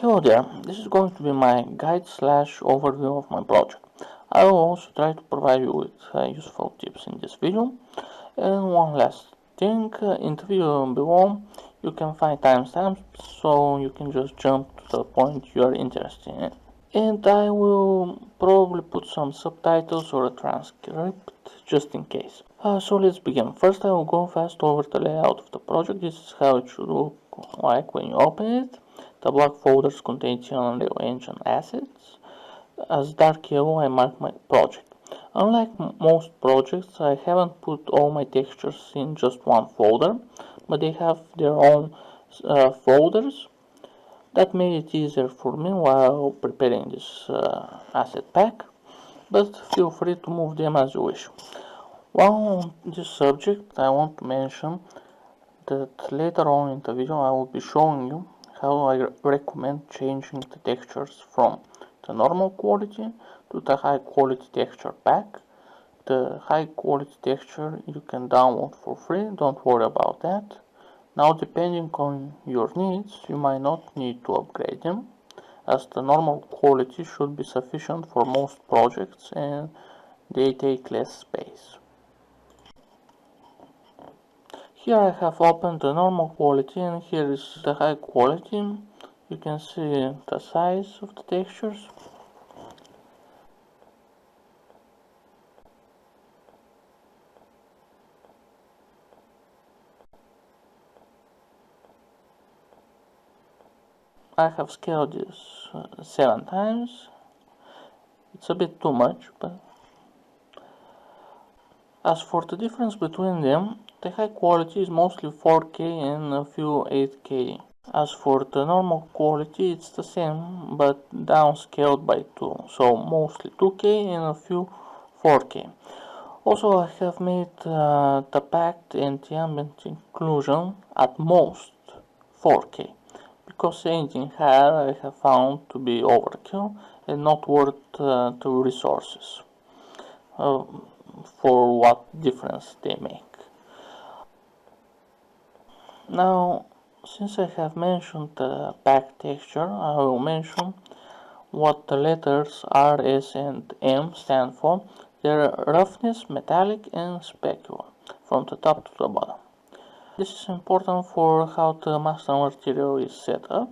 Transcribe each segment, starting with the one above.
Hello there, this is going to be my guide slash overview of my project. I will also try to provide you with useful tips in this video. And one last thing, in the video below you can find timestamps so you can just jump to the point you are interested in. And I will probably put some subtitles or a transcript just in case. So let's begin. First I will go fast over the layout of the project. This is how it should look like when you open it. The black folders contain Unreal Engine assets. As dark yellow I mark my project. Unlike most projects, I haven't put all my textures in just one folder, but they have their own folders. That made it easier for me while preparing this asset pack, but feel free to move them as you wish. While on this subject, I want to mention that later on in the video I will be showing you how I recommend changing the textures from the normal quality to the high quality texture pack. The high quality texture you can download for free, don't worry about that. Now, depending on your needs, you might not need to upgrade them, as the normal quality should be sufficient for most projects and they take less space. Here I have opened the normal quality and here is the high quality. You can see the size of the textures. I have scaled this 7 times. It's a bit too much, but as for the difference between them, the high quality is mostly 4K and a few 8K. As for the normal quality, it's the same, but downscaled by 2, so mostly 2K and a few 4K. Also, I have made the packed and the ambient inclusion at most 4K, because anything higher I have found to be overkill and not worth the resources for what difference they make. Now, since I have mentioned the pack texture, I will mention what the letters R, S, and M stand for. They're roughness, metallic, and specular, from the top to the bottom. This is important for how the master material is set up.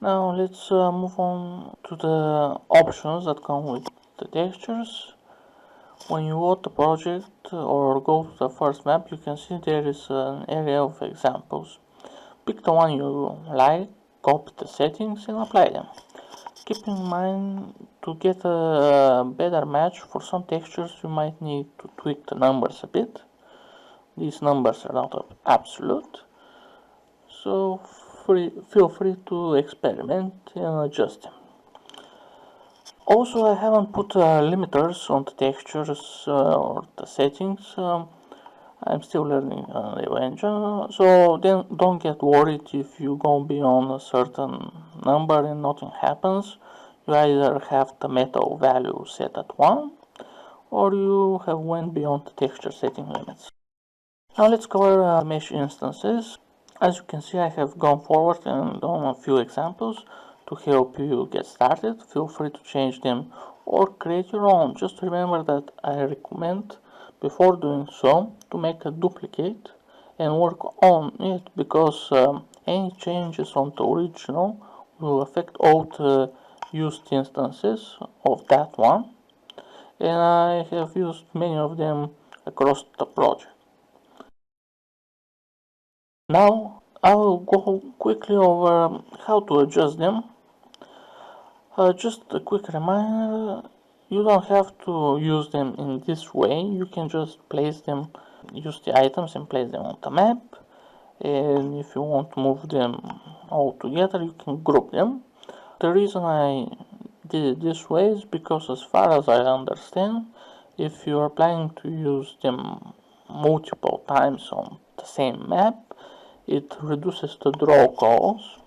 Now let's move on to the options that come with the textures. When you load the project or go to the first map, you can see there is an area of examples. Pick the one you like, copy the settings and apply them. Keep in mind, to get a better match for some textures you might need to tweak the numbers a bit. These numbers are not absolute, so feel free to experiment and adjust them. Also, I haven't put limiters on the textures or the settings. I'm still learning Unreal Engine, so then don't get worried if you go beyond a certain number and nothing happens. You either have the metal value set at 1 or you have went beyond the texture setting limits. Now let's cover mesh instances. As you can see, I have gone forward and done a few examples to help you get started. Feel free to change them or create your own. Just remember that I recommend before doing so to make a duplicate and work on it, because any changes on the original will affect all the used instances of that one, and I have used many of them across the project. Now I will go quickly over how to adjust them. Just a quick reminder, you don't have to use them in this way. You can just place them, use the items and place them on the map, and if you want to move them all together you can group them. The reason I did it this way is because, as far as I understand, if you are planning to use them multiple times on the same map, it reduces the draw calls.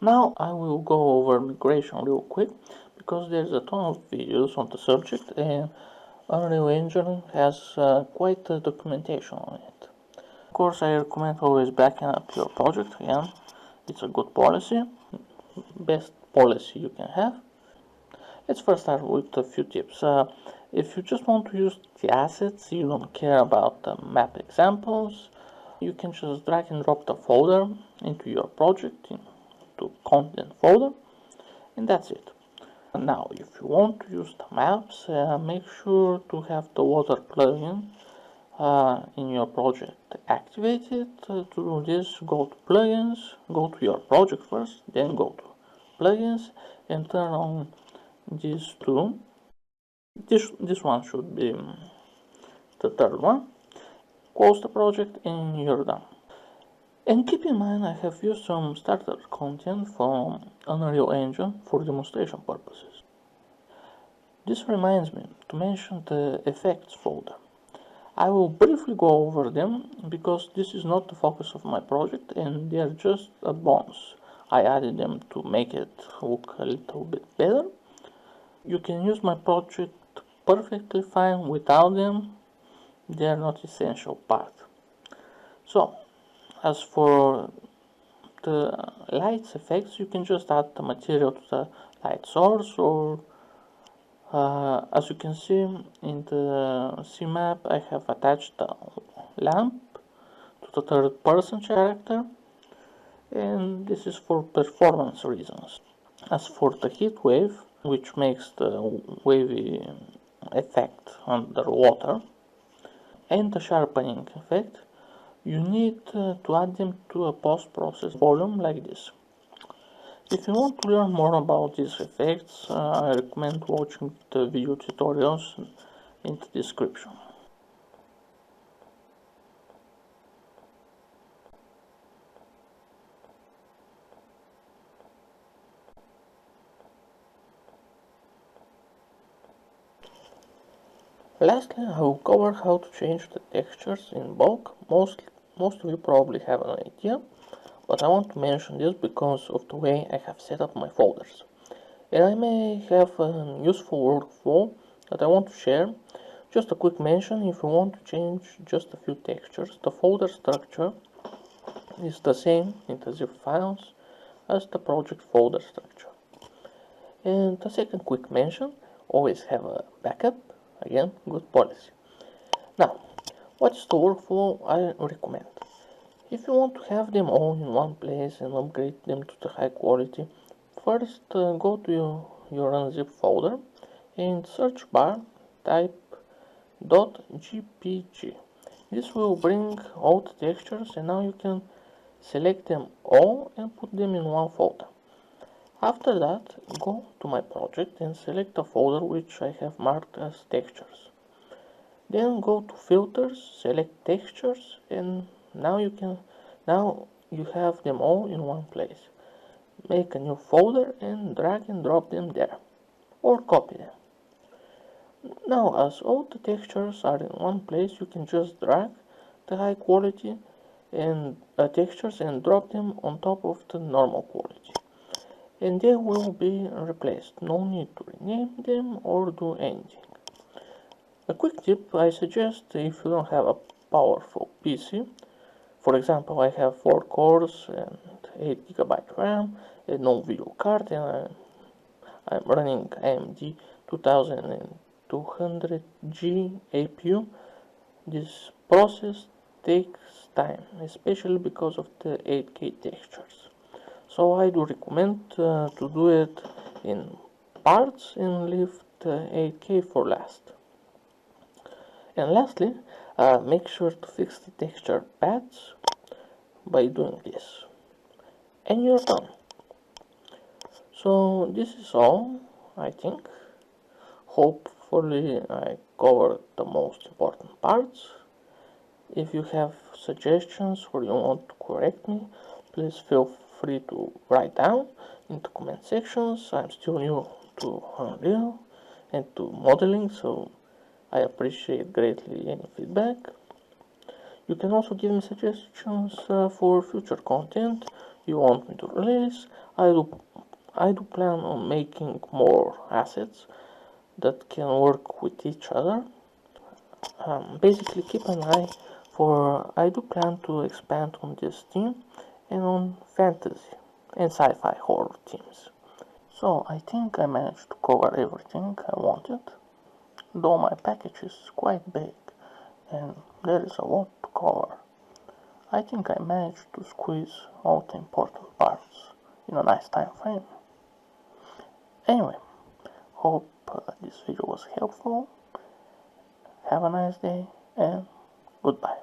Now I will go over migration real quick, because there's a ton of videos on the subject and Unreal Engine has quite a documentation on it. Of course, I recommend always backing up your project. Again, it's a good policy, best policy you can have. Let's first start with a few tips. If you just want to use the assets, you don't care about the map examples, you can just drag and drop the folder into your project, into content folder, and that's it. Now, if you want to use the maps, make sure to have the water plugin in your project activated. To do this, go to plugins, go to your project first, then go to plugins and turn on these two. This one should be the third one. Close the project and you're done. And keep in mind, I have used some starter content from Unreal Engine for demonstration purposes. This reminds me to mention the effects folder. I will briefly go over them because this is not the focus of my project and they are just a bonus. I added them to make it look a little bit better. You can use my project perfectly fine without them. They are not essential part. So, as for the lights effects, you can just add the material to the light source, or as you can see in the C map, I have attached the lamp to the third person character, and this is for performance reasons. As for the heat wave, which makes the wavy effect underwater, and the sharpening effect, you need to add them to a post-process volume like this. If you want to learn more about these effects, I recommend watching the video tutorials in the description. Lastly, I will cover how to change the textures in bulk. Most of you probably have an idea, but I want to mention this because of the way I have set up my folders. And I may have a useful workflow that I want to share. Just a quick mention, if you want to change just a few textures, the folder structure is the same in the zip files as the project folder structure. And the second quick mention, always have a backup. Again, good policy. Now, what's the workflow I recommend? If you want to have them all in one place and upgrade them to the high quality, first go to your unzip folder and in search bar type .gpg. This will bring all the textures and now you can select them all and put them in one folder. After that, go to my project and select a folder which I have marked as textures. Then go to filters, select textures, and now you have them all in one place. Make a new folder and drag and drop them there, or copy them. Now, as all the textures are in one place, you can just drag the high quality and textures and drop them on top of the normal quality. And they will be replaced. No need to rename them or do anything. A quick tip I suggest if you don't have a powerful PC, for example I have 4 cores and 8GB RAM and no video card and I'm running AMD 2200G APU, this process takes time, especially because of the 8K textures. So I do recommend to do it in parts and leave the 8K for last. And lastly, make sure to fix the texture pads by doing this. And you're done. So this is all, I think. Hopefully I covered the most important parts. If you have suggestions or you want to correct me, please feel free to write down in the comment sections. I'm still new to Unreal and to modeling, so I appreciate greatly any feedback. You can also give me suggestions for future content you want me to release. I do plan on making more assets that can work with each other. Basically keep an eye for I do plan to expand on this theme and on fantasy and sci-fi horror themes. So I think I managed to cover everything I wanted, though my package is quite big and there is a lot to cover. I think I managed to squeeze all the important parts in a nice time frame. Anyway, hope this video was helpful. Have a nice day and goodbye.